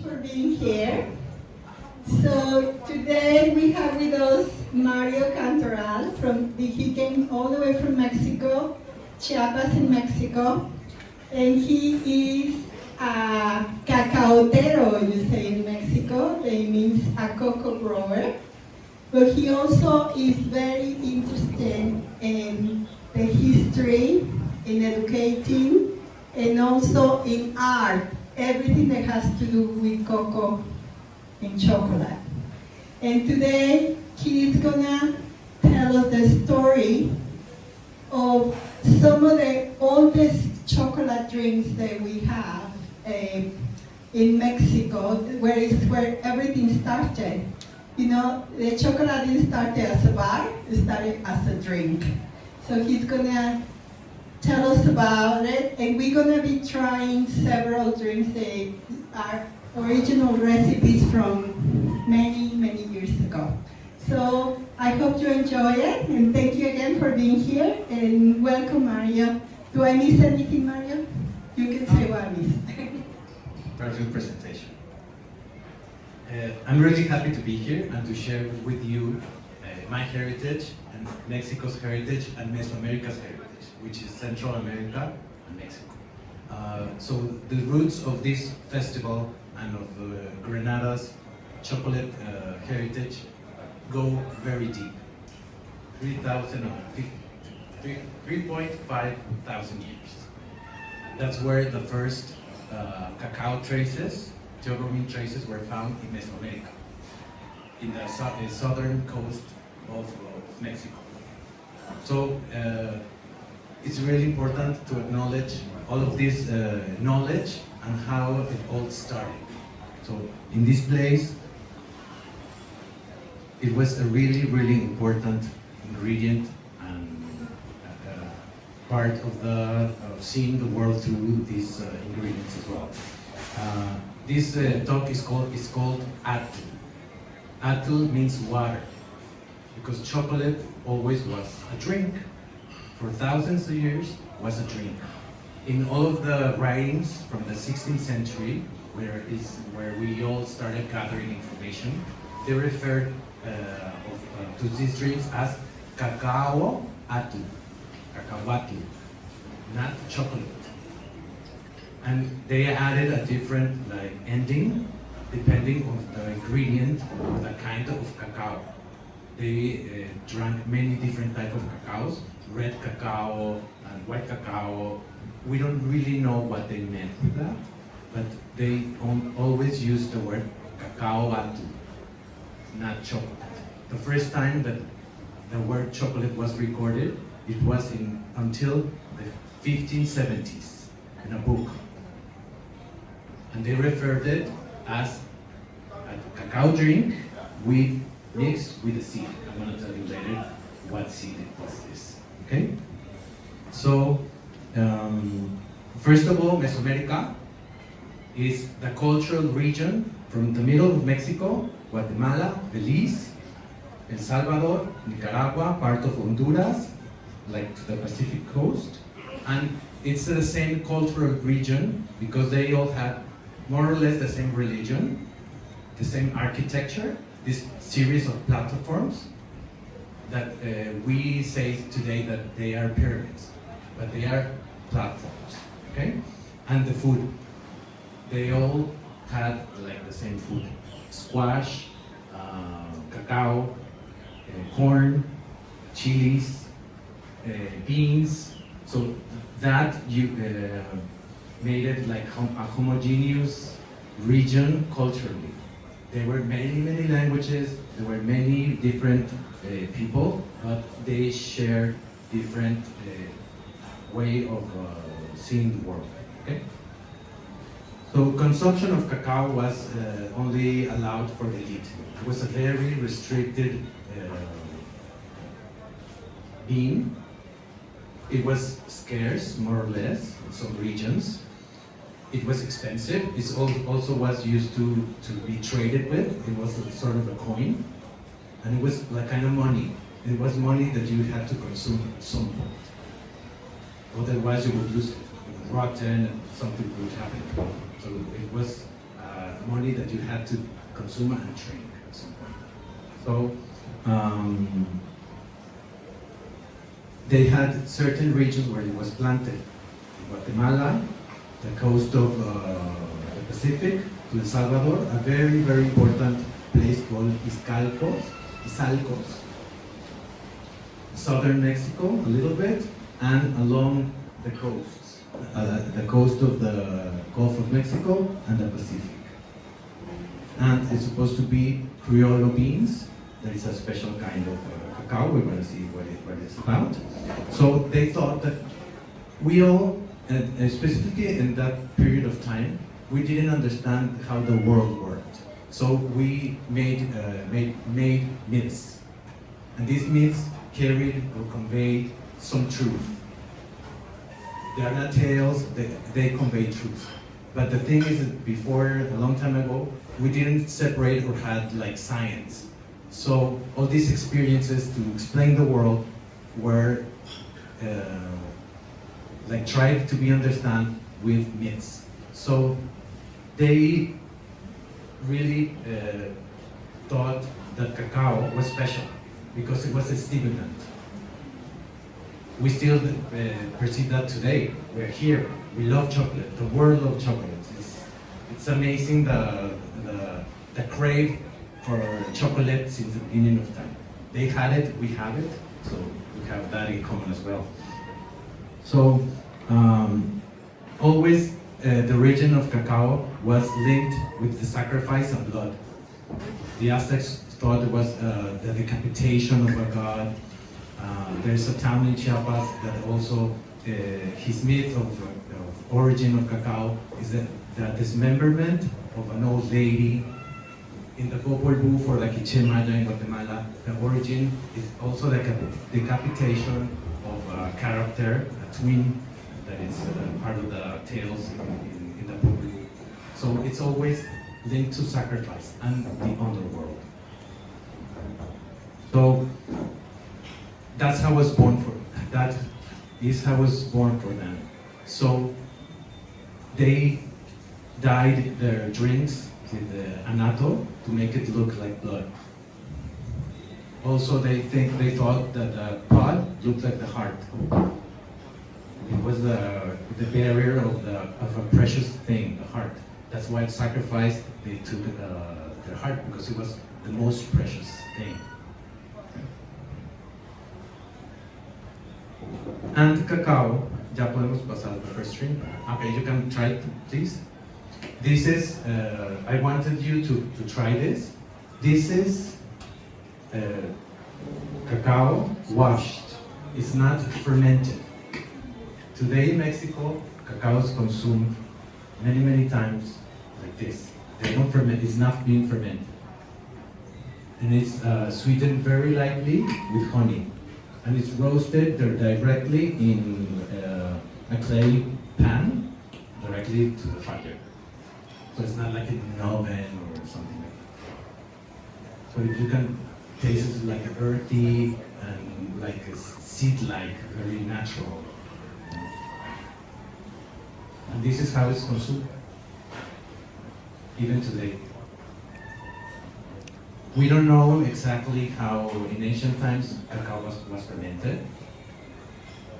for being here. So today we have with us Mario Cantoral. He came all the way from Mexico, Chiapas in Mexico, and he is a cacaotero, you say in Mexico. It means a cocoa grower. But he also is very interested in the history, in educating, and also in art, everything that has to do with cocoa and chocolate. And today, he is gonna tell us the story of some of the oldest chocolate drinks that we have in Mexico, where everything started. You know, the chocolate didn't start as a bar, it started as a drink. So he's gonna tell us about it, and we're gonna be trying several drinks that are original recipes from many, many years ago. So I hope you enjoy it, and thank you again for being here, and welcome, Mario. Do I miss anything, Mario? You can say what I missed. Very good presentation. I'm really happy to be here and to share with you my heritage and Mexico's heritage and Mesoamerica's heritage, which is Central America and Mexico. So the roots of this festival and of Grenada's chocolate heritage go very deep, 3.5 thousand years. That's where the first cacao traces, theobromine traces, were found in Mesoamerica, in the southern coast of Mexico. So it's really important to acknowledge all of this knowledge and how it all started. So in this place, it was a really, really important ingredient and part of seeing the world through these ingredients as well. This talk is called atul. Atul means water, because chocolate always was a drink. For thousands of years, was a drink. In all of the writings from the 16th century, where we all started gathering information, they referred to these drinks as cacao atul, cacahuatl, not chocolate. And they added a different ending depending on the ingredient or the kind of cacao. They drank many different types of cacaos, red cacao and white cacao. We don't really know what they meant with that, but they always used the word cacao atul, not chocolate. The first time that the word chocolate was recorded, it was until the 1570s in a book. And they referred it as a cacao drink mixed with a seed. I'm going to tell you later what seed it was this. Okay? So, first of all, Mesoamerica is the cultural region from the middle of Mexico, Guatemala, Belize, El Salvador, Nicaragua, part of Honduras, like to the Pacific coast. And it's the same cultural region because they all had more or less the same religion, the same architecture, this series of platforms that we say today that they are pyramids, but they are platforms, okay? And the food, they all had the same food: squash, cacao, corn, chilies, beans. So that made it like a homogeneous region culturally. There were many, many languages, there were many different people, but they shared different way of seeing the world. Okay? So consumption of cacao was only allowed for the elite. It was a very restricted bean. It was scarce, more or less, in some regions. It was expensive. It also was used to be traded with. It was sort of a coin. And it was like kind of money. It was money that you had to consume at some point. Otherwise you would lose it. It would rotten and something would happen. So it was money that you had to consume and drink at some point. So they had certain regions where it was planted. Guatemala, the coast of the Pacific, to El Salvador, a very, very important place called Izalcos, southern Mexico a little bit, and along the coast of the Gulf of Mexico and the Pacific. And it's supposed to be Criollo beans. There is a special kind of cacao. We're going to see what it's about. So they thought that we all, and specifically in that period of time, we didn't understand how the world worked. So we made myths. And these myths carried or conveyed some truth. They are not tales, they convey truth. But the thing is that before, a long time ago, we didn't separate or had like science. So all these experiences to explain the world were like tried to be understood with myths. So they really thought that cacao was special because it was a stimulant. We still perceive that today. We're here. We love chocolate. The world loves chocolate. It's amazing the crave for chocolate since the beginning of time. They had it, we have it, so we have that in common as well. So always the region of cacao was linked with the sacrifice of blood. The Aztecs thought it was the decapitation of a god. There's a town in Chiapas that also, his myth of origin of cacao is that the dismemberment of an old lady in the Popol Vuh for the Quiché Maya in Guatemala. The origin is also the decapitation of a character, a twin, that is part of the tales in the Popol Vuh. So it's always linked to sacrifice and the underworld. So that's how I was born for. That is how I was born for them. So they dyed their drinks with anato to make it look like blood. Also, they thought that the pod looked like the heart. It was the barrier of a precious thing, the heart. That's why it's sacrificed. They took their heart because it was the most precious thing. And cacao, ya podemos pasar the first stream. Okay, you can try it, please. This is, I wanted you to try this. This is cacao washed. It's not fermented. Today in Mexico, cacao is consumed many, many times like this. They don't ferment, it's not being fermented. And it's sweetened very lightly with honey. And it's roasted directly in a clay pan, directly to the fire. So it's not like in an oven or something like that. So you can taste it like earthy and like a seed-like, very natural. And this is how it's consumed, even today. We don't know exactly how in ancient times cacao was fermented.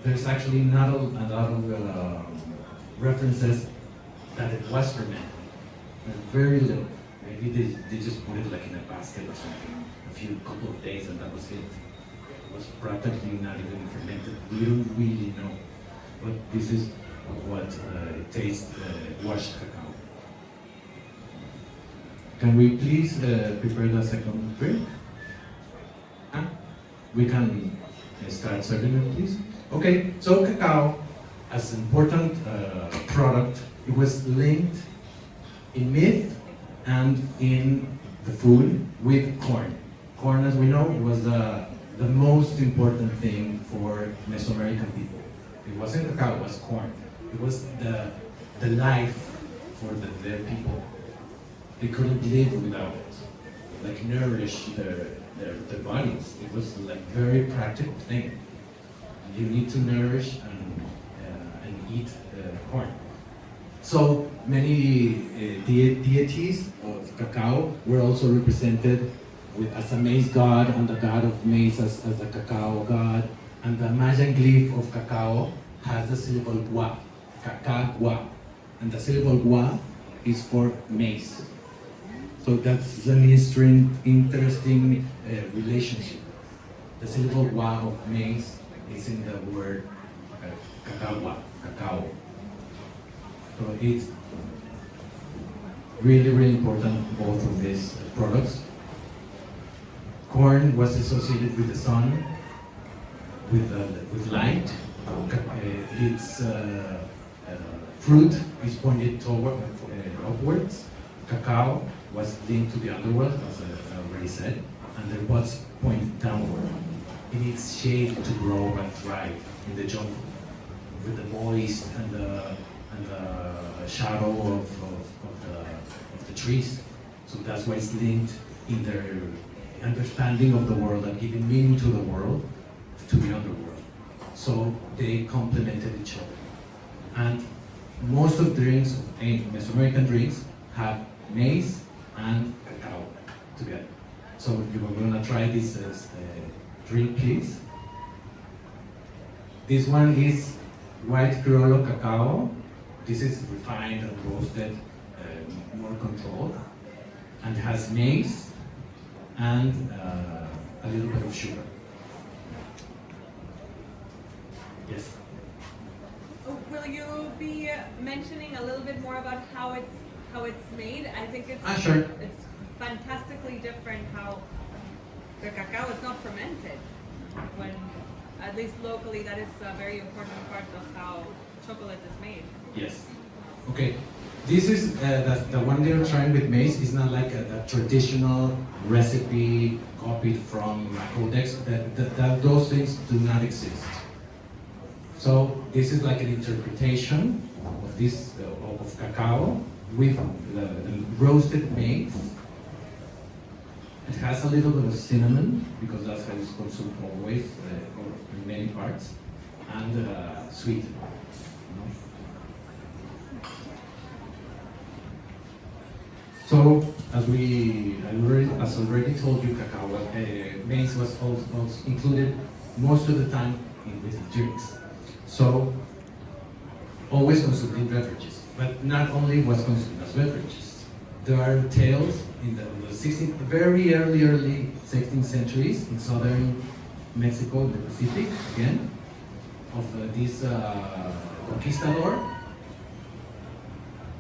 There's actually not a lot of references that it was fermented. Very little. Maybe they just put it like in a basket or something, a couple of days, and that was it. It was practically not even fermented. We don't really know. But this is what it tastes washed cacao. Can we please prepare the second drink? We can start serving it, please. Okay, so cacao, as an important product, it was linked in myth and in the food with corn. Corn, as we know, was the most important thing for Mesoamerican people. It wasn't cacao, it was corn. It was the life for their people. They couldn't live without it, like nourish their bodies. It was like very practical thing. You need to nourish and eat corn. So many deities cacao were also represented as a maize god, and the god of maize as a cacao god. And the Mayan glyph of cacao has the syllable gua, cacagua. And the syllable gua is for maize. So that's an interesting relationship. The syllable gua of maize is in the word cacagua, cacao. So it's really, really important, both of these products. Corn was associated with the sun, with light. Its fruit is pointed toward upwards. Cacao was linked to the underworld, as I already said, and the buds point downward. It needs shade to grow and thrive in the jungle, with the moist and the shadow of the trees. So that's why it's linked in their understanding of the world and giving meaning to the world, to the underworld. So they complemented each other. And most of drinks, Mesoamerican drinks, have maize and cacao together. So you're gonna try this drink, please. This one is white criollo cacao. This is refined and roasted, more controlled, and has maize and a little bit of sugar. Yes. Will you be mentioning a little bit more about how it's made? I think it's Sure. It's fantastically different how the cacao is not fermented. When, at least locally, that is a very important part of how chocolate is made. Yes. Okay. This is the one they're trying with maize is not like a traditional recipe copied from a codex. That those things do not exist. So this is like an interpretation of this of cacao with the roasted maize. It has a little bit of cinnamon because that's how it's consumed always, or in many parts, and sweet. So, as already told you, cacao, maize was also included most of the time in with drinks. So, always consumed in beverages, but not only was consumed as beverages. There are tales in the 16th, very early 16th centuries in southern Mexico, the Pacific, again, of this conquistador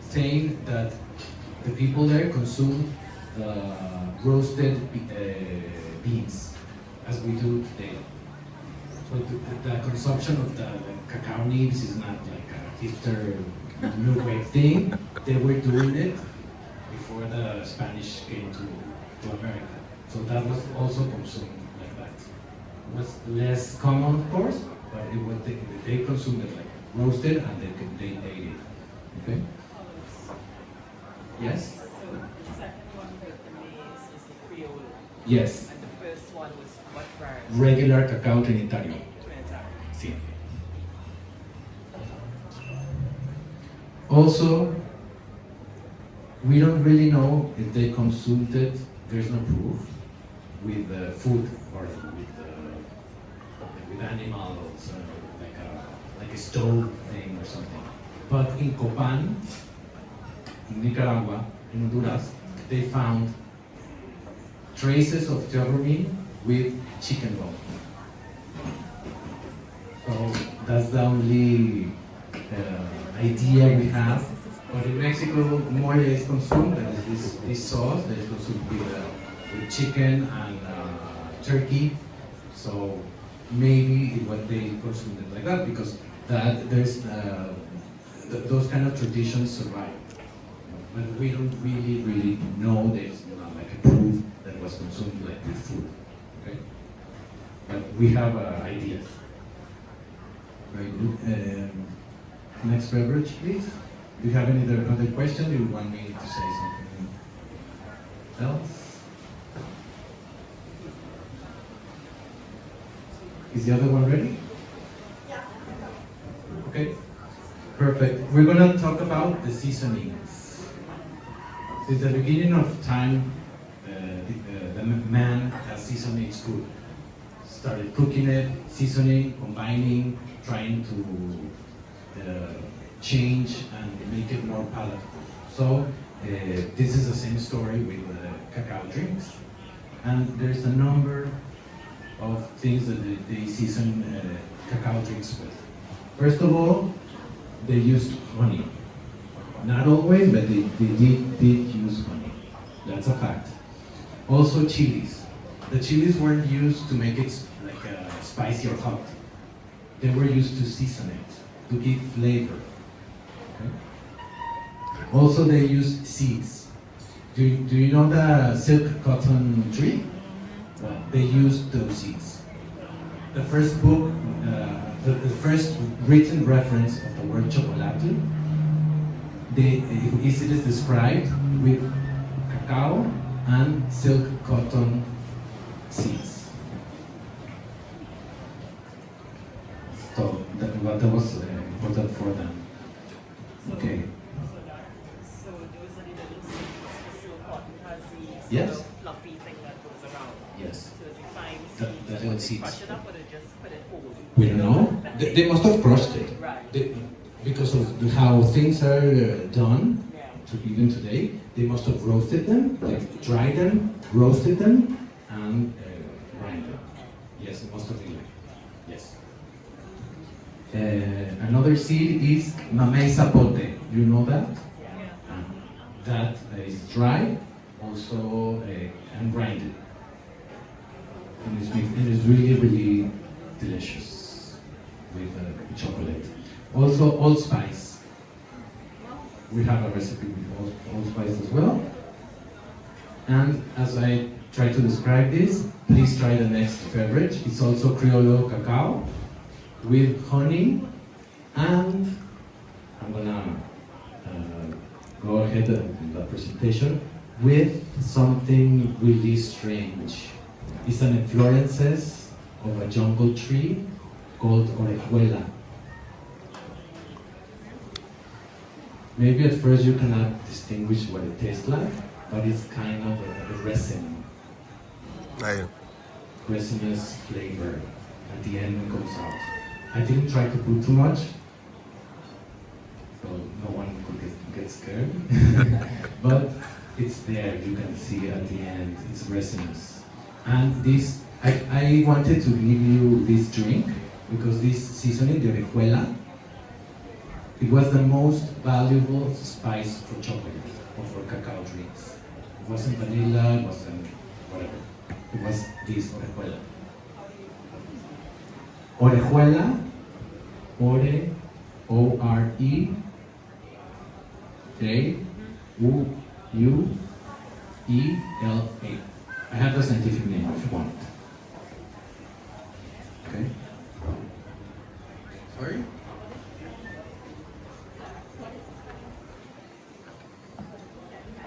saying that the people there consume roasted beans, as we do today. So the consumption of the cacao nibs is not like a hipster new wave thing. They were doing it before the Spanish came to America. So that was also consumed like that. It was less common, of course, but it was they consumed it like roasted and they ate it. Okay? Yes? So the second one with the maize is the Creole. Yes. And the first one was what variety? Regular cacao trinitario. Trinidad. Sí. Also, we don't really know if they consumed it, there's no proof, with food or with animals, like a stove thing or something. But in Copan, in Nicaragua, in Honduras, they found traces of theobromine with chicken bone. So that's the only idea we have. But in Mexico, mole is consumed, that is this sauce that is consumed with chicken and turkey. So maybe what they consumed it like that because there's those kind of traditions survive. But we don't really know. There's not like a proof that it was consumed like with food. Okay, but we have ideas. Very good. Next beverage, please. Do you have any other question? Do you want me to say something else? Is the other one ready? Yeah. Okay. Perfect. We're gonna talk about the seasonings. Since the beginning of time, the man has seasoned its food. Started cooking it, seasoning, combining, trying to change and make it more palatable. So this is the same story with cacao drinks. And there's a number of things that they season cacao drinks with. First of all, they used honey. Not always, but they did use honey. That's a fact. Also chilies. The chilies weren't used to make it like spicy or hot. They were used to season it, to give flavor. Okay? Also they used seeds. Do you know the silk cotton tree? Well, they used those seeds. The first book, the first written reference of the word chocolate, it is described with cacao and silk cotton seeds. So that was important for them. Okay. So those are the little seeds, the silk cotton has the Yes. sort of fluffy thing that goes around. Yes. So it's fine The seeds. little Would they seeds. crush it up or they just put it whole? We don't know. They must have crushed it. Right. Because of how things are done, Yeah. to even today, they must have roasted them, like dried them, roasted them, and grind them. Yes, it must have been like, yes. Another seed is mamey zapote. You know that? Yeah. That is dry, also and grinded. And it's really, really delicious with chocolate. Also, allspice. We have a recipe with allspice as well. And as I try to describe this, please try the next beverage. It's also Criollo cacao with honey, and I'm gonna go ahead with the presentation with something really strange. It's an inflorescence of a jungle tree called orejuela. Maybe at first you cannot distinguish what it tastes like, but it's kind of a resin, resinous flavor. At the end it comes out. I didn't try to put too much, so no one could get scared. But it's there, you can see at the end, it's resinous. And this, I wanted to give you this drink because this seasoning, the orejuela, it was the most valuable spice for chocolate or for cacao drinks. It wasn't vanilla, it wasn't whatever. It was this orejuela. Orejuela, ore, O-R-E, J-U-E-L-A. I have the scientific name if you want. Okay? Sorry?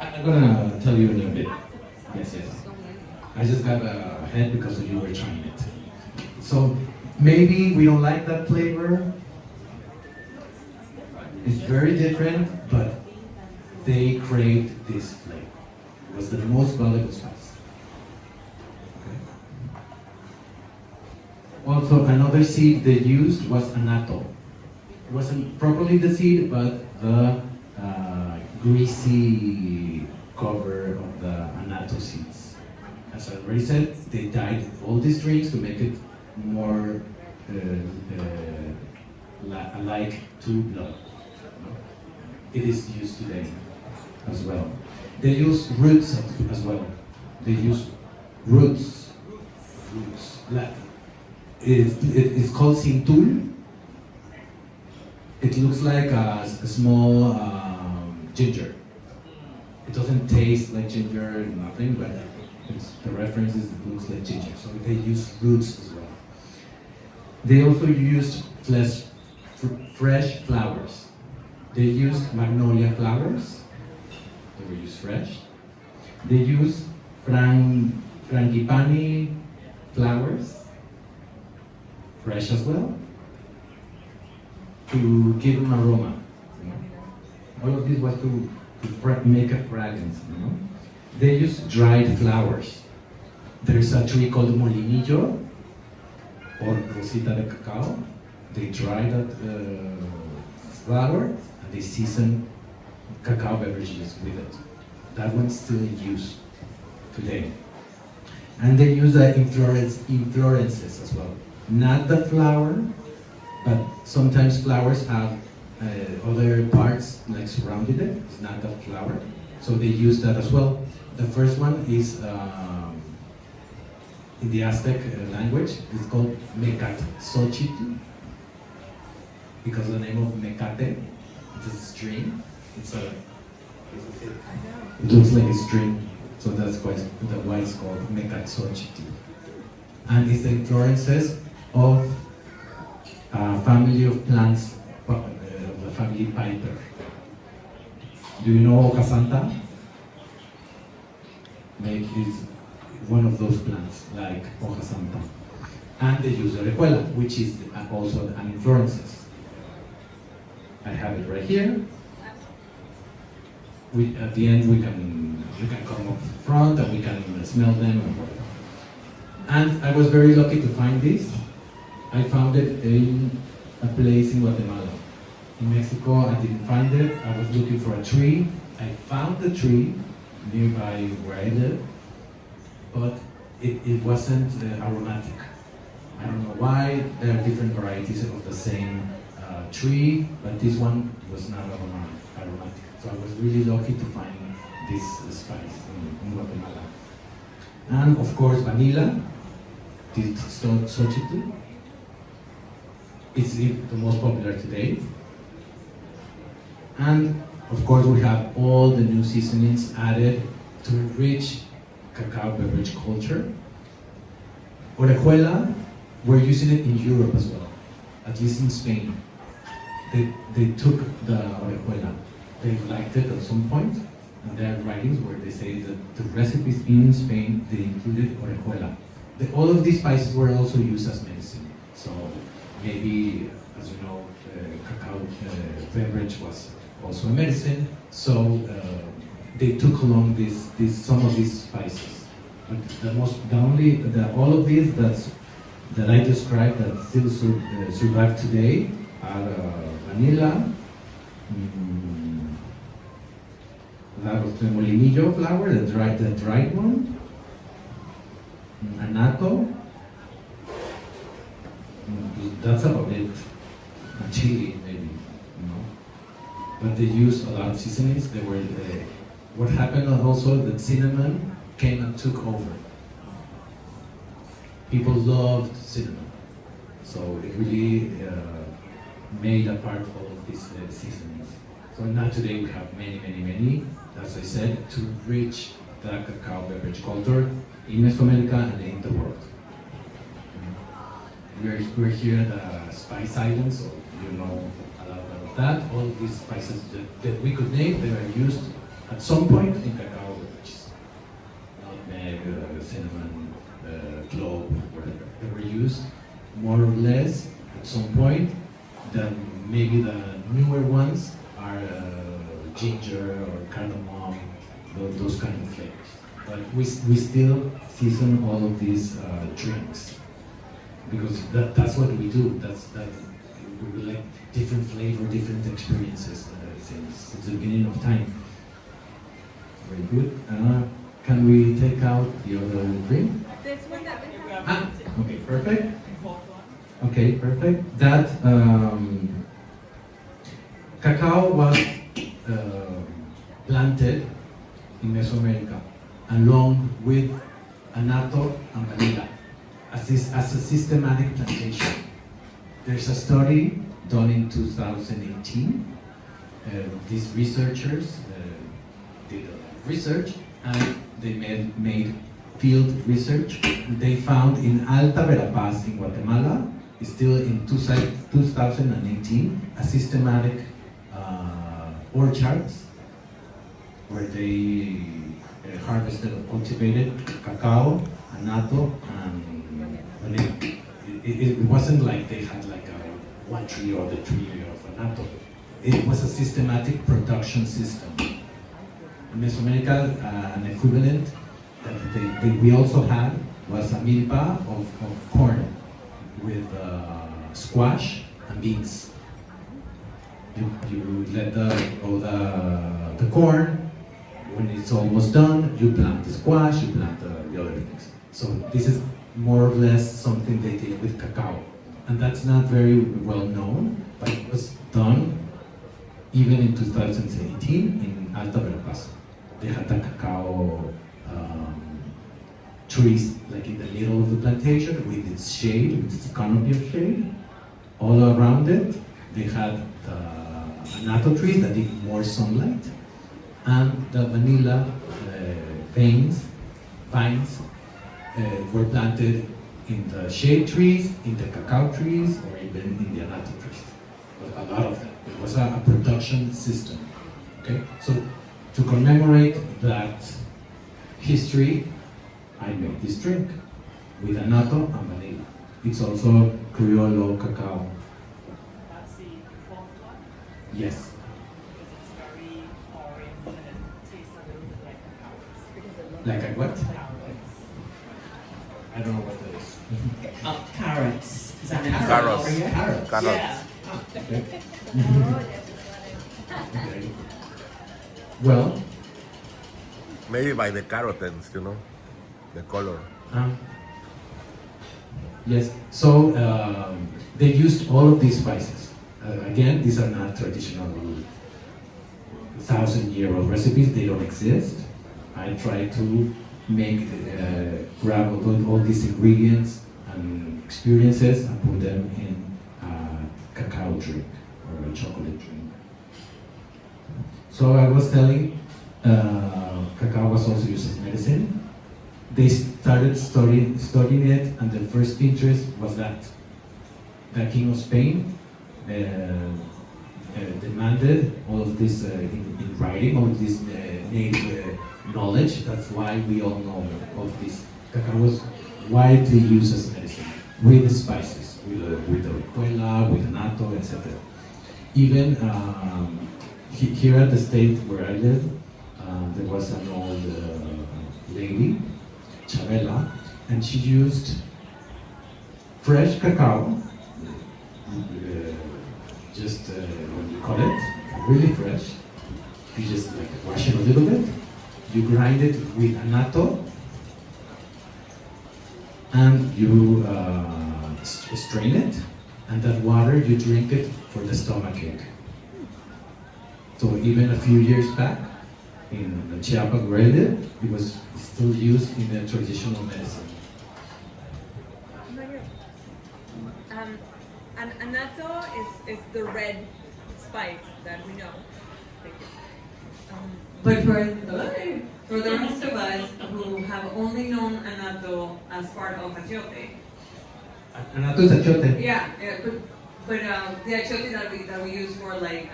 I'm gonna tell you in a bit. Yes, yes. I just got ahead because you were trying it. So maybe we don't like that flavor. It's very different, but they craved this flavor. It was the most valuable spice. Okay. Also, another seed they used was annatto. It wasn't properly the seed, but the greasy cover of the annatto seeds. As I already said, they dyed all these drinks to make it more alike to blood. It is used today as well. They use roots as well. They use roots. It's called cintul. It looks like a small ginger. It doesn't taste like ginger, nothing, but the reference is it looks like ginger. So they use roots as well. They also used fresh flowers. They used magnolia flowers. They were used fresh. They used frangipani flowers, fresh as well, to give them aroma. All of this was to make a fragrance. You know? They use dried flowers. There's a tree called molinillo or rosita de cacao. They dry that flower and they season cacao beverages with it. That one's still in use today. And they use inflorescences as well. Not the flower, but sometimes flowers have other parts like surrounded it. It's not the flower, so they use that as well. The first one is in the Aztec language. It's called Mecatzochitl because the name of Mecate, it's a string. It looks like a string, so that's why it's called Mecatzochitl. And it's the inflorescences of a family of plants of the family Piper. Do you know Hoja Santa? Maybe it's one of those plants, like Hoja Santa. And they use orejuela, which is also an inflorescence. I have it right here. At the end, you can come up front and we can smell them. And I was very lucky to find this. I found it in a place in Guatemala. In Mexico, I didn't find it. I was looking for a tree. I found the tree nearby where I live, but it wasn't aromatic. I don't know why. There are different varieties of the same tree, but this one was not aromatic. So I was really lucky to find this spice in Guatemala. And of course, vanilla, Xochitl. It's the most popular today. And of course, we have all the new seasonings added to enrich cacao beverage culture. Orejuela, we're using it in Europe as well, at least in Spain. They took the orejuela. They liked it at some point, and there are writings where they say that the recipes in Spain, they included orejuela. All of these spices were also used as medicine. So maybe, as you know, cacao beverage was also a medicine. So they took along some of these spices. But all of these that I described that still survive today are vanilla, that was the molinillo flower, the dried one, annatto. That's about it. And chili, maybe, you know. But they used a lot of seasonings. What happened also that cinnamon came and took over. People loved cinnamon, so it really made a part of all of these seasonings. So now today we have many, as I said, to reach the cacao beverage culture in Mesoamerica and in the world. We're here at the Spice Island, so you know a lot about that. All of these spices that we could name, they were used at some point in cacao beverages. Nutmeg, cinnamon, clove, whatever. They were used more or less at some point. Maybe the newer ones are ginger or cardamom, those kind of flavors. But we still season all of these drinks because that's what we do. We like different flavor, different experiences since the beginning of time. Very good. Can we take out the other drink? This one that we have. Okay, perfect. Okay, perfect. That cacao was planted in Mesoamerica along with annatto and vanilla as a systematic plantation. There's a study done in 2018. These researchers did research and they made field research. They found in Alta Verapaz in Guatemala, still in 2018, a systematic orchards where they harvested or cultivated cacao, annatto, and vanilla. It wasn't like they had like one tree or the tree of annatto. It was a systematic production system. In Mesoamerica, an equivalent that we also had was a milpa of corn with squash and beans. You let grow the corn. When it's almost done, you plant the squash, you plant the other things. So this is more or less something they did with cacao. And that's not very well known, but it was done even in 2018 in Alta Verapaz. They had the cacao trees like in the middle of the plantation with its shade, with its canopy of shade. All around it, they had the anato trees that need more sunlight, and the vanilla vines were planted in the shade trees, in the cacao trees, or even in the anato trees. But a lot of them. It was a production system. Okay, so to commemorate that history, I made this drink with anato and vanilla. It's also Criollo cacao. That's the fourth one. Yes. Because it's very orange and it tastes a little bit like carrots. Like a what? Carrots. I don't know what that is. Carrots. Is that Carrots. for you? Carrots. Carrots. Yeah. Okay. Okay. Well, Maybe by the carotenes, the color. yes. So they used all of these spices. Again, these are not traditional 1,000-year-old recipes. They don't exist. I try to grab all these ingredients and experiences and put them in a cacao drink or a chocolate drink. So I was telling, cacao was also used as medicine. They started studying it, and the first interest was that the king of Spain demanded all of this in writing, all of this native knowledge. That's why we all know all of this. Cacao was widely used as medicine with the spices, with the orjuela, with the natto, etc. Even here at the state where I live, there was an old lady, Chabela, and she used fresh cacao, just what you call it, really fresh. You just like wash it a little bit, you grind it with anato, and you strain it, and that water you drink it for the stomachache. So even a few years back, in the Chiapas where I live, it was still used in the traditional medicine. And anato is the red spice that we know. But for the rest of us who have only known anato as part of achiote, Anato is achiote. yeah, but the achiote that we use for like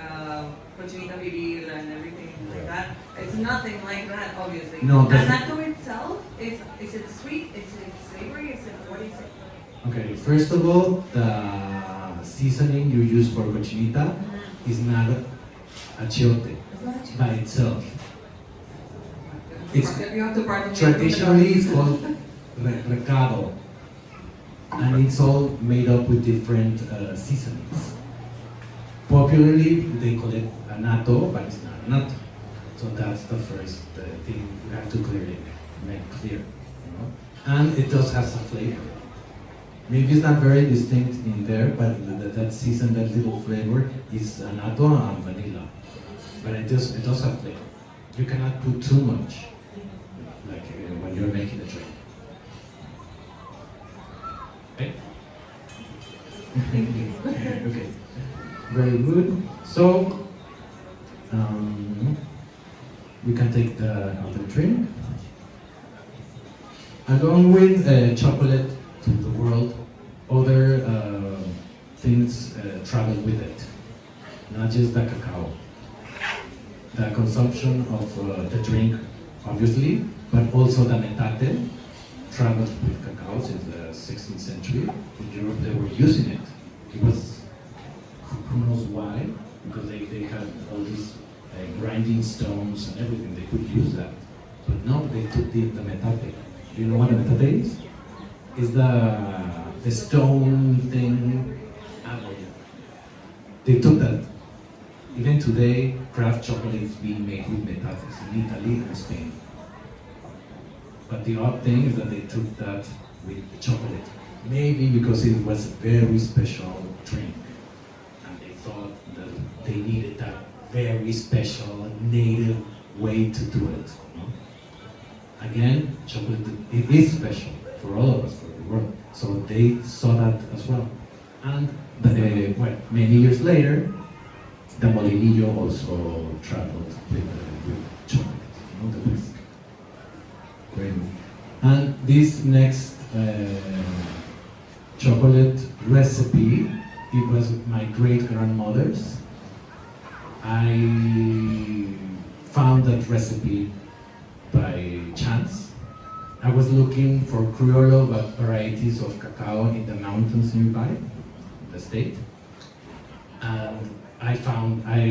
cochinita pibil and everything like that, it's nothing like that, obviously. No, that's- Anato itself is it sweet? Is it savory? Is it what is it? Okay, first of all, the seasoning you use for cochinita is not achiote It's not achiote. by itself. It's You have to pardon me. traditionally it's called recado, and it's all made up with different seasonings. Popularly, they call it anato, but it's not anato. So that's the first thing you have to make clear. And it does have some flavor. Maybe it's not very distinct in there, but that season, that little flavor is anato and vanilla. But it does have flavor. You cannot put too much, like when you're making a drink. Okay? Okay. Very good. So, we can take the other drink. Along with chocolate to the world, other things travel with it, not just the cacao. The consumption of the drink, obviously, but also the metate traveled with cacao since the 16th century. In Europe, they were using it. It was, who knows why, because they had all these grinding stones and everything. They could use that. But no, they took the metate. Do you know what a metate is? It's the stone thing. They took that. Even today, craft chocolate is being made with metates in Italy and Spain. But the odd thing is that they took that with chocolate. Maybe because it was a very special drink. And they thought that they needed that very special native way to do it. You know? Again, chocolate, it is special for all of us, for the world. So they saw that as well. And many years later, the molinillo also traveled with chocolate, you know, the whisk. Great. And this next chocolate recipe, it was my great-grandmother's. I found that recipe by chance. I was looking for Criollo varieties of cacao in the mountains nearby, the state. And I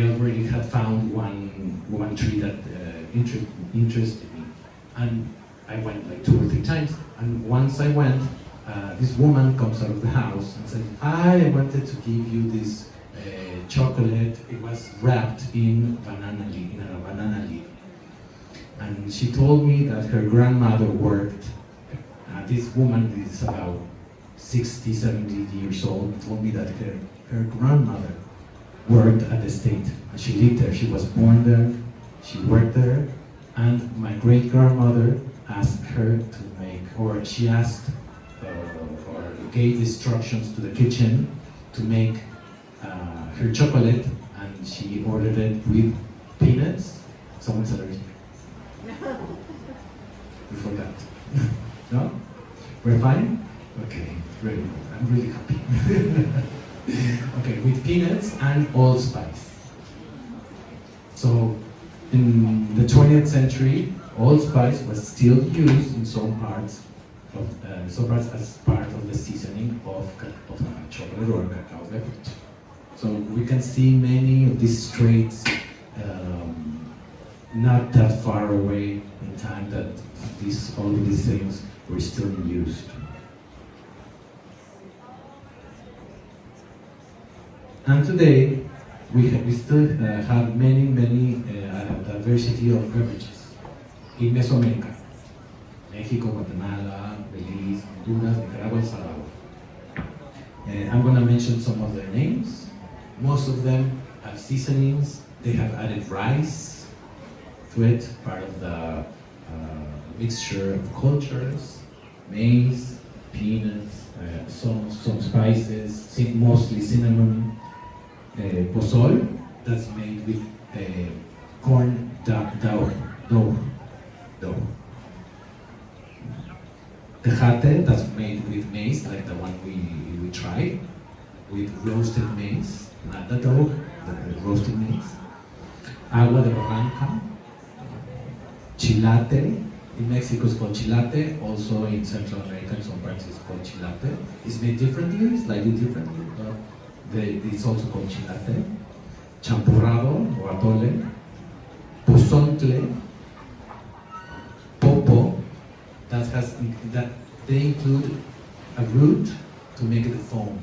already had found one tree that interested me. And I went like 2 or 3 times. And once I went, this woman comes out of the house and said, I wanted to give you this chocolate. It was wrapped in a banana leaf. And she told me that her grandmother worked. This woman is about 60, 70 years old, told me that her grandmother worked at the state. And she lived there. She was born there. She worked there. And my great-grandmother asked her to make, or she asked, or gave instructions to the kitchen to make her chocolate, and she ordered it with peanuts. Someone's allergic. We forgot. No? We're fine? Okay, very good. I'm really happy. Okay, with peanuts and allspice. So, in the 20th century, allspice was still used in some parts as part of the seasoning of chocolate or cacao beverage. So we can see many of these traits not that far away in time that all of these things were still used. And today, we still have many diversity of beverages in Mesoamerica. Mexico, Guatemala, Belize, Honduras, Nicaragua, El Salvador. I'm going to mention some of their names. Most of them have seasonings. They have added rice to it, part of the mixture of cultures, maize, peanuts, some spices, mostly cinnamon, pozol, that's made with corn dough. Tejate, that's made with maize, like the one we tried, with roasted maize, not the dough, the roasted maize. Agua de barranca, chilate, in Mexico it's called chilate, also in Central America in some parts it's called chilate. It's made differently, slightly differently, but it's also called chilate. Champurrado, or atole, pozontle, popo, that they include a root to make the foam.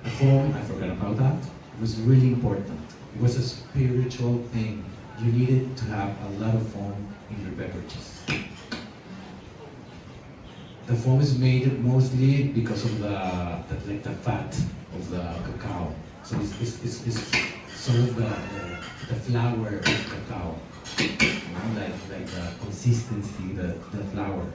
The foam, I forgot about that, it was really important. It was a spiritual thing. You needed to have a lot of foam in your beverages. The foam is made mostly because of the fat of the cacao. So it's sort of the flour of cacao, you know, like the consistency, the flour.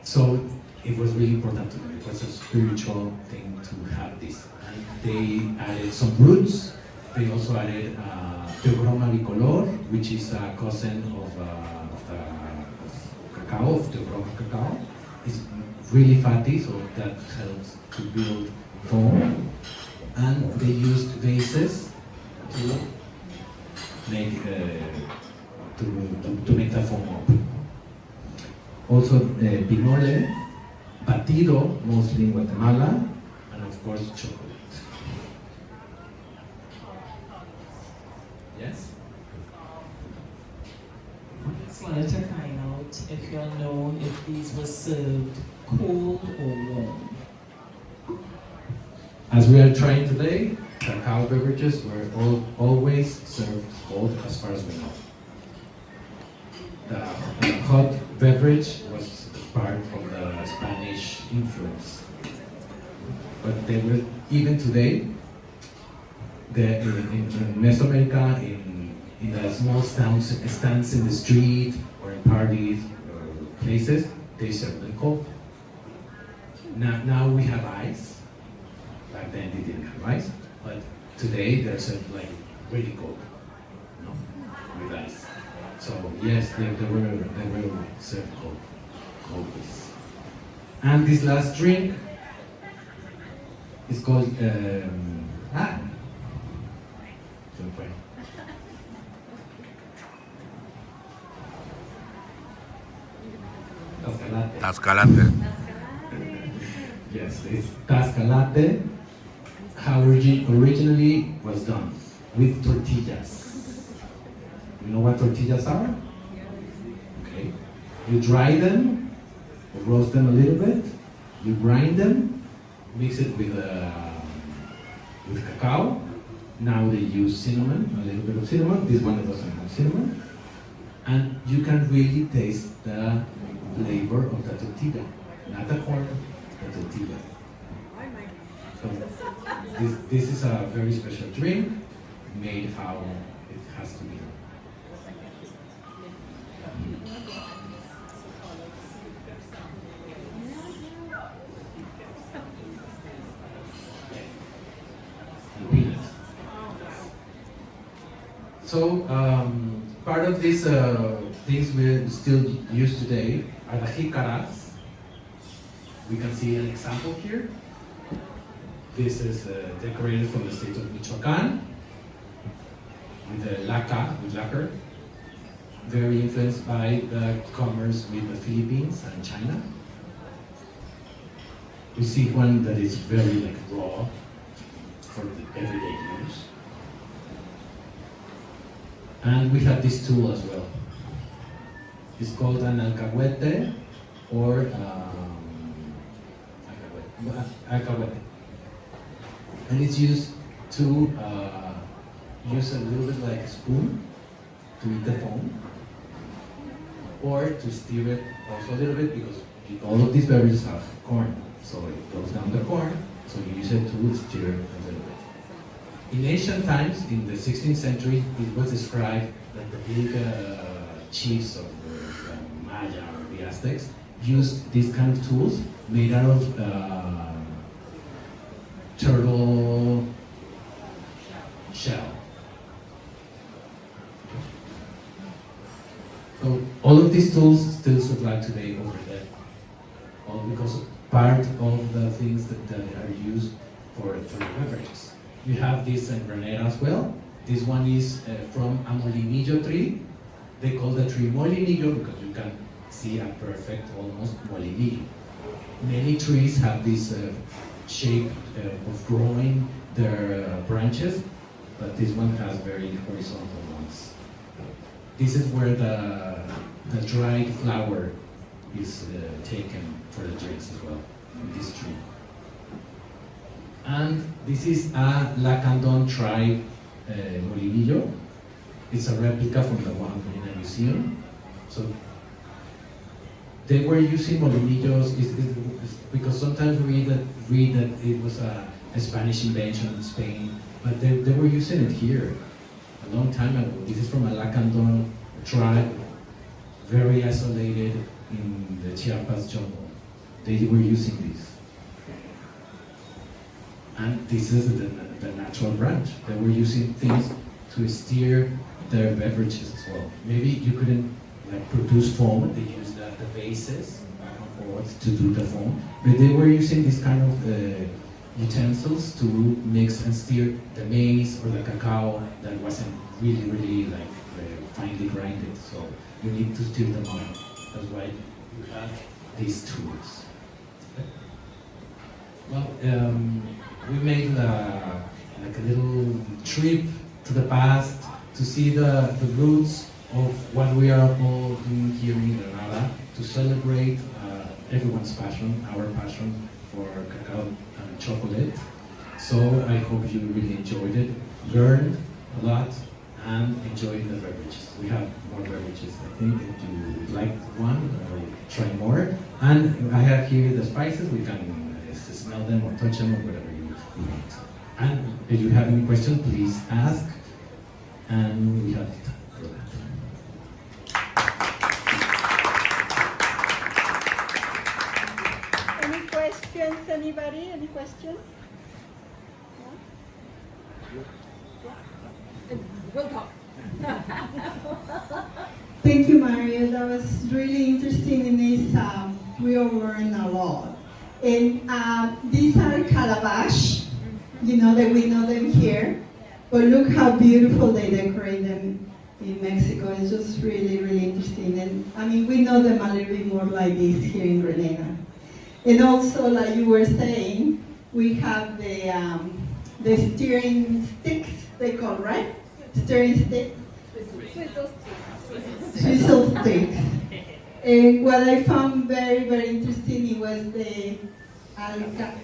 So it was really important to them. It was a spiritual thing to have this. And they added some roots. They also added Teobroma bicolor, which is a cousin of cacao, of Teobroma cacao. It's really fatty, so that helps to build foam. And they used vases to make the foam up. Also, pinole, batido, mostly in Guatemala, and of course chocolate. Yes? Just wanted to find out if y'all know if these were served cold or warm. As we are trying today, cacao beverages were always served cold as far as we know. The hot beverage was part of the Spanish influence. But they were, even today, in Mesoamerica, in the small stands in the street or in parties or places, they serve them cold. Now we have ice. Back then they didn't have ice, but today they're served like really cold, you know, with ice. So yes, they were served cold, always. And this last drink is called Tascalate. Tascalate. Yes, it's Tascalate. How originally was done with tortillas. You know what tortillas are? Okay. You dry them, roast them a little bit, you grind them, mix it with cacao. Now they use cinnamon, a little bit of cinnamon. This one doesn't have cinnamon. And you can really taste the flavor of the tortilla. Not the corn, the tortilla. So this is a very special drink, made how it has to be. So part of these things we still use today are the jicaras. We can see an example here. This is decorated from the state of Michoacan with the lacquer, very influenced by the commerce with the Philippines and China. We see one that is very like raw for the everyday use. And we have this tool as well. It's called an alcahuete or alcahuete. And it's used to use a little bit like a spoon to eat the foam, or to stir it also a little bit, because all of these beverages have corn, so it goes down the corn, so you use it to stir a little bit. In ancient times, in the 16th century, it was described that the big chiefs of the Maya or the Aztecs used these kind of tools made out of turtle shell. So all of these tools still survive today over there, all because part of the things that are used for the beverages. You have this in Grenada as well. This one is from a molinillo tree. They call the tree molinillo because you can see a perfect, almost molinillo. Many trees have this shape of growing their branches, but this one has very horizontal ones. This is where the dried flour is taken for the drinks as well, from this tree. And this is a Lacandon tribe molinillo. It's a replica from the one in a museum. So they were using molinillos because sometimes we read that it was a Spanish invention in Spain, but they were using it here a long time ago. This is from a Lacandon tribe, very isolated in the Chiapas jungle. They were using this. And this is the natural branch. They were using things to steer their beverages as well. Maybe you couldn't produce foam, they used the bases to do the foam, but they were using this kind of utensils to mix and steer the maize or the cacao that wasn't really finely grinded. So you need to steer them on. That's why you have these tools. Well, we made like a little trip to the past to see the roots of what we are all doing here in Grenada to celebrate everyone's passion, our passion for cacao and chocolate. So I hope you really enjoyed it, learned a lot, and enjoyed the beverages. We have more beverages, I think. If you would like one, or try more. And I have here the spices. We can smell them or touch them or whatever you want. And if you have any questions, please ask. And we have time for that. Any questions, anybody? Any questions? We'll talk. Thank you, Mario. That was really interesting, and we all learned a lot. And these are calabash, that we know them here, but look how beautiful they decorate them in Mexico. It's just really, really interesting. And I mean, we know them a little bit more like this here in Grenada. And also, like you were saying, we have the steering sticks, they call, right? Steering sticks. Swizzle sticks. And what I found very, very interesting, it was the alcahuete.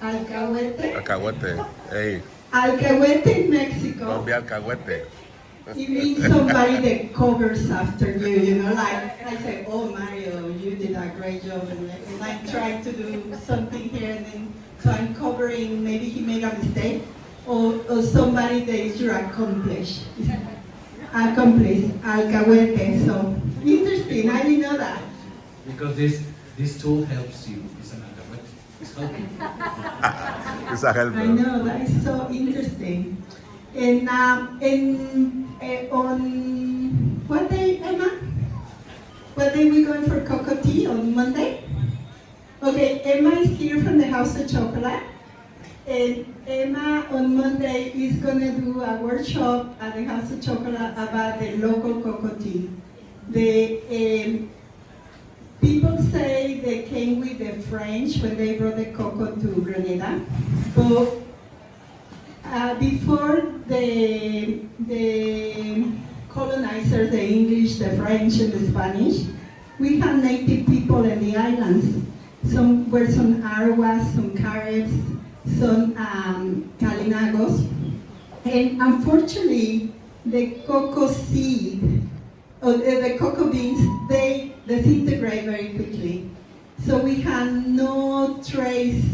Alcahuete. Hey, Alcahuete in Mexico. don't be alcahuete. It means somebody that covers after you, like I say, oh Mario, you did a great job, and I'm trying to do something here, and then so I'm covering, maybe he made a mistake, or somebody that is your accomplice, alcahuete, so interesting, I didn't know that. Because this tool helps you. It's an alcahuete. It's helping. It's a helper. I know, that is so interesting. And on what day, Emma? What day we going for cocoa tea? On Monday? Okay, Emma is here from the House of Chocolate. And Emma on Monday is going to do a workshop at the House of Chocolate about the local cocoa tea. The people say they came with the French when they brought the cocoa to Grenada, but before the colonizers, the English, the French, and the Spanish, we had native people in the islands. Some were some Arawas, some Caribs, some Kalinagos, and unfortunately, the cocoa seed, or the cocoa beans, they disintegrate very quickly. So we had no trace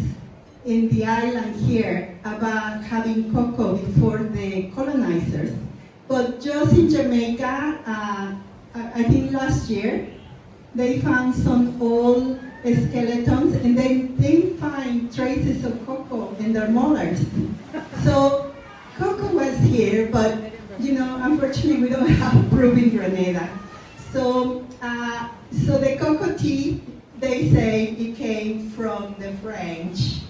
in the island here about having cocoa before the colonizers. But just in Jamaica, I think last year, they found some old skeletons, and then they find traces of cocoa in their molars. So cocoa was here, but unfortunately we don't have proof in Grenada. So the cocoa tea, they say it came from the French.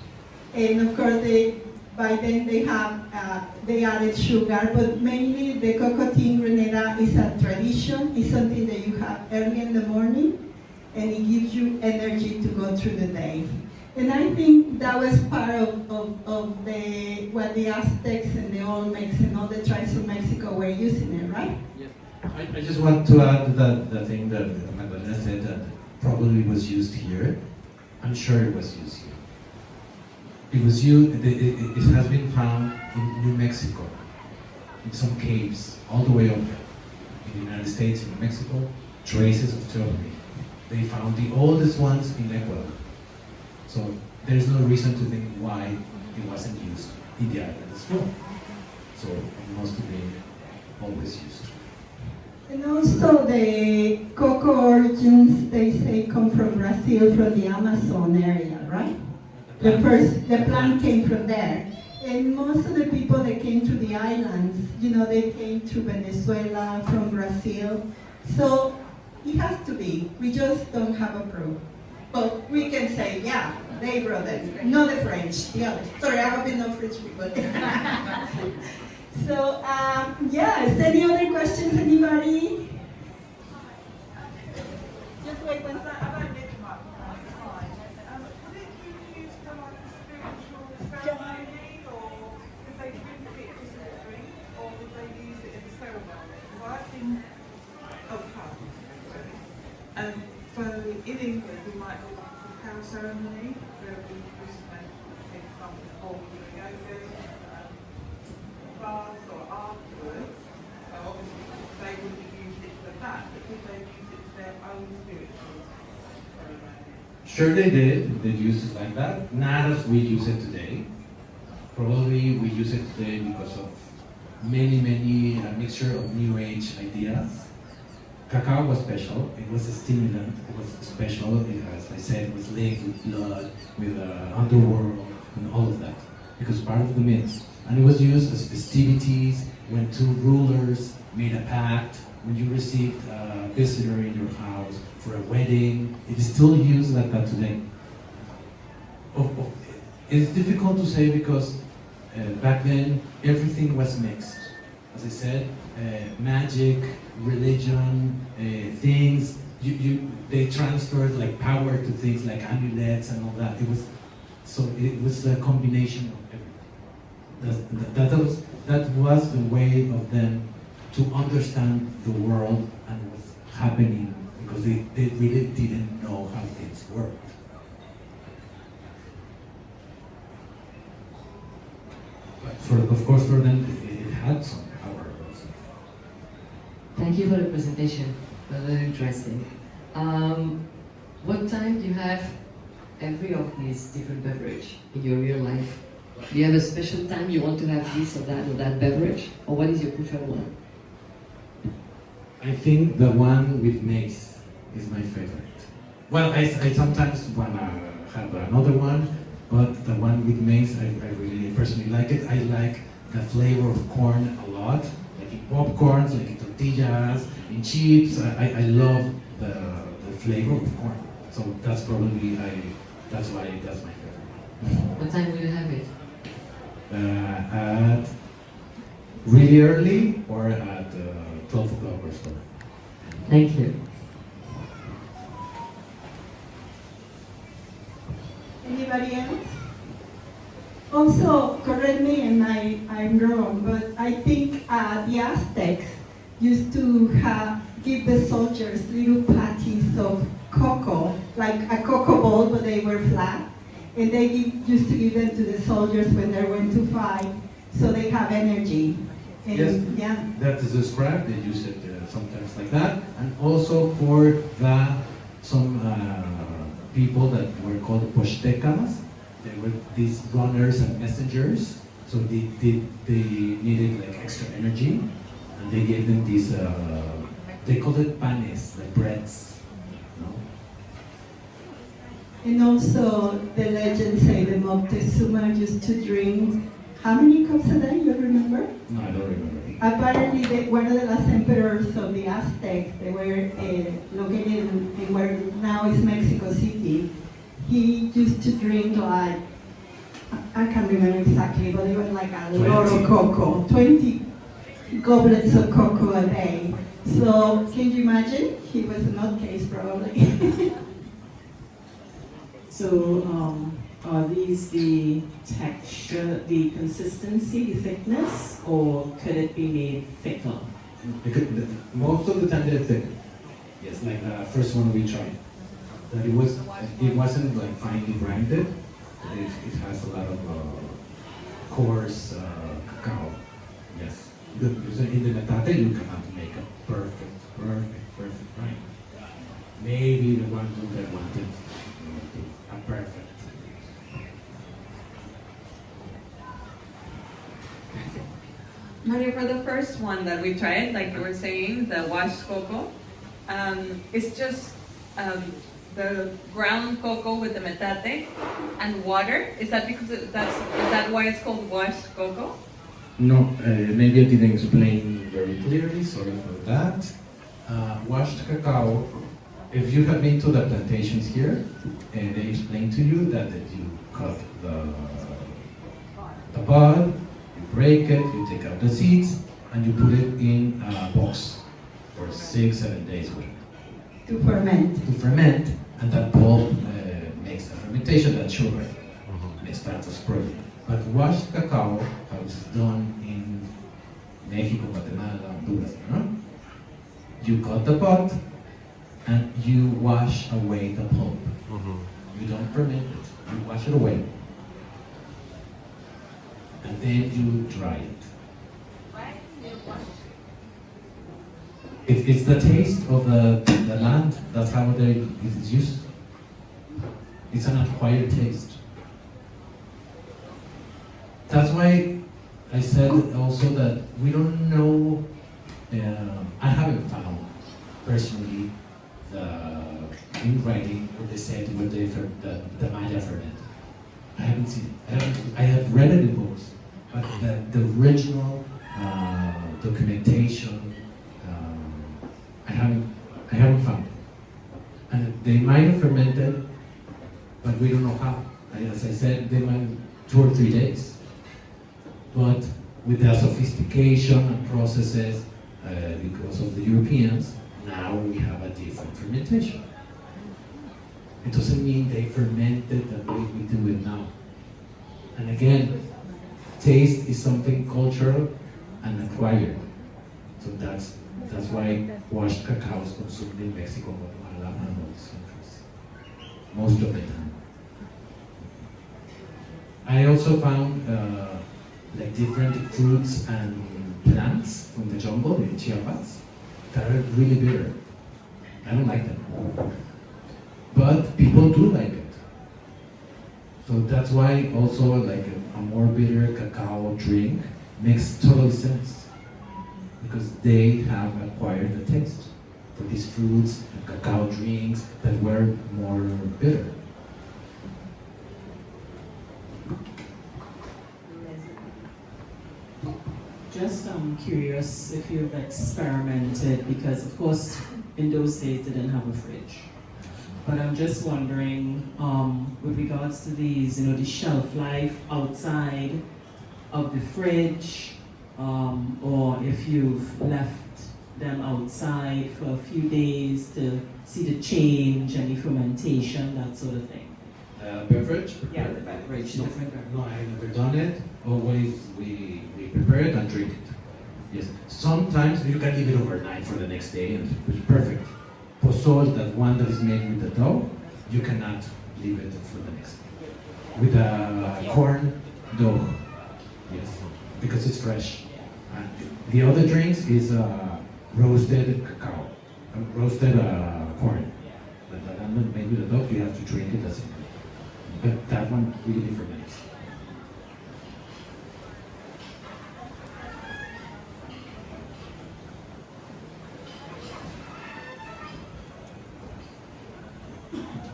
And of course, by then they added sugar, but mainly the cocoa tea in Grenada is a tradition. It's something that you have early in the morning, and it gives you energy to go through the day. And I think that was part of what the Aztecs and the Olmecs and all the tribes of Mexico were using it, right? Yeah. I just want to add that the thing that Magdalena said that probably was used here. I'm sure it was used here. It was used. It has been found in New Mexico, in some caves, all the way up there. In the United States, in Mexico, traces of chocolate. They found the oldest ones in Ecuador. So there's no reason to think why it wasn't used in the island as well. So it must have been always used. And also the cocoa origins, they say, come from Brazil, from the Amazon area, right? The plant came from there. And most of the people that came to the islands, they came to Venezuela, from Brazil. So it has to be. We just don't have a proof. But we can say, yeah, they brought it. Not the French, the others. Sorry, I have been no French people. So, yes, any other questions, anybody? Just wait one second. Or would they use it in the ceremony? in England, we might do like a cacao ceremony where we used to make things from the whole yogurt, baths or afterwards. So obviously they wouldn't have used it for that, but could they use it for their own spiritual ceremony? Sure they did. They used it like that. Not as we use it today. Probably we use it today because of many mixture of new age ideas. Cacao was special. It was a stimulant. It was special. As I said, it was linked with blood, with the underworld, and all of that. Because part of the myths. And it was used as festivities, when two rulers made a pact, when you received a visitor in your house for a wedding. It is still used like that today. It's difficult to say because back then everything was mixed. As I said, magic, religion, things. They transferred like power to things like amulets and all that. It was a combination of everything. That was the way of them to understand the world and what's happening, because they really didn't know how things worked. But of course for them it had some power also. Thank you for the presentation. Very interesting. What time do you have every of these different beverage in your real life? Do you have a special time you want to have this or that beverage? Or what is your preferred one? I think the one with maize is my favorite. Well, I sometimes wanna have another one, but the one with maize, I really personally like it. I like the flavor of corn a lot, like in popcorns, like in tortillas, in chips. I love the flavor of corn. So that's probably that's why that's my favorite. What time will you have it? At really early or at 12 o'clock or so. Thank you. Anybody else? Also, correct me and I'm wrong, but I think the Aztecs used to give the soldiers little patties of cocoa, like a cocoa ball, but they were flat. And they used to give them to the soldiers when they went to fight, so they have energy. And, Yes, yeah. that is described. They use it sometimes like that, and also for some people that were called Poshtecas. They were these runners and messengers, so they needed like extra energy, and they gave them these. They called it panes, like breads. And also, the legends say the Moctezuma used to drink how many cups a day, you remember? No, I don't remember. Apparently, one of the last emperors of the Aztecs, they were located in where now is Mexico City. He used to drink like, I can't remember exactly, but it was like a lot of cocoa, 20 goblets of cocoa a day. So, can you imagine? He was a nutcase probably. So, are these the texture, the consistency, the thickness, or could it be made thicker? Most of the time they're thick. Yes, like the first one we tried. That it wasn't like finely grinded. It has a lot of coarse cacao. Yes. Because in the metate you cannot make a perfect grind. Maybe the one who I wanted a perfect. Mario, for the first one that we tried, like you were saying, the washed cocoa, it's just the ground cocoa with the metate and water. Is that because is that why it's called washed cocoa? No, maybe I didn't explain very clearly. Sorry for that. Washed cacao. If you have been to the plantations here, and they explain to you that you cut the bud, you break it, you take out the seeds, and you put it in a box for 6-7 days. To ferment. To ferment, and that pulp makes the fermentation, that sugar, and it starts to spread. But washed cacao, how it's done in Mexico, Guatemala, Honduras, you cut the pot, and you wash away the pulp. You don't ferment it, you wash it away. And then you dry it. It's the taste of the land, that's how it's used. It's an acquired taste. That's why I said also that we don't know, I haven't found personally in writing where they said what the Maya fermented. I haven't seen it. I have read it in books, but the original documentation, I haven't found it. And they might have fermented, but we don't know how. As I said, they might 2 or 3 days. But with the sophistication and processes, because of the Europeans, now we have a different fermentation. It doesn't mean they fermented the way we do it now. And again, taste is something cultural and acquired. So that's why washed cacao is consumed in Mexico, Guatemala, and all these countries, most of the time. I also found like different fruits and plants from the jungle in Chiapas that are really bitter. I don't like them, but people do like it. So that's why also like a more bitter cacao drink makes total sense, because they have acquired the taste for these fruits and cacao drinks that were more bitter. Just curious if you've experimented, because of course in those days they didn't have a fridge. But I'm just wondering, with regards to these, the shelf life outside of the fridge, or if you've left them outside for a few days to see the change and the fermentation, that sort of thing. Beverage? Yeah, the beverage, different beverage. No, I've never done it. Always we prepare it and drink it. Yes. Sometimes you can leave it overnight for the next day, and it's perfect. Pozol, that one that is made with the dough, you cannot leave it for the next day. With the corn dough, yes, because it's fresh. And the other drinks is roasted cacao, roasted corn. But that one made with the dough, you have to drink it as it. But that one really ferments.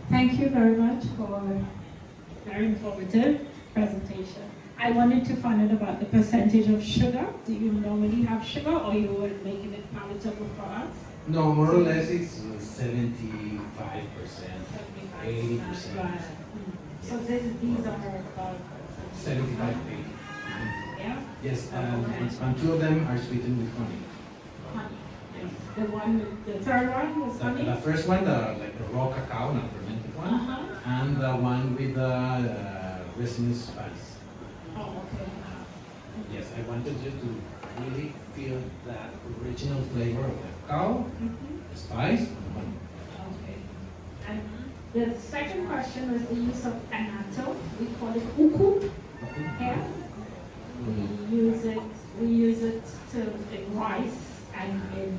Thank you very much for a very informative presentation. I wanted to find out about the percentage of sugar. Do you normally have sugar, or you were making it palatable for us? No, more or less it's 75%, 80%. Right. So these are about 75, 80. Yeah? Yes, Okay. and 2 of them are sweetened with honey. Honey. The one, the third one was honey? The first one, like the raw cacao, not fermented one, and the one with the resinous spice. Oh, okay. Yes, I wanted you to really feel that original flavor of the cacao, the spice, and the honey. Okay. And the second question was the use of anato. We call it uku here. We use it in rice and in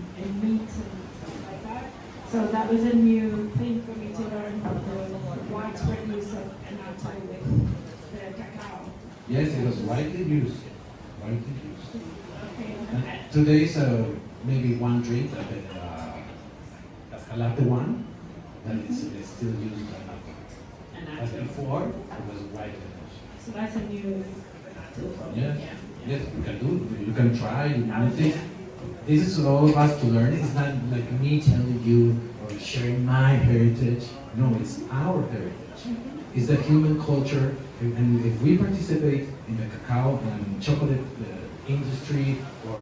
meat and stuff like that. So that was a new thing for me to learn about the widespread use of anato with the cacao. Yes, it was widely used. Widely used. Okay. And today's maybe one drink, the latte one, that is still used as before, it was widely used. So that's a new anato. Yes, yes, you can do. You can try. This is all of us to learn. It's not like me telling you or sharing my heritage. No, it's our heritage. It's the human culture, and if we participate in the cacao and chocolate industry or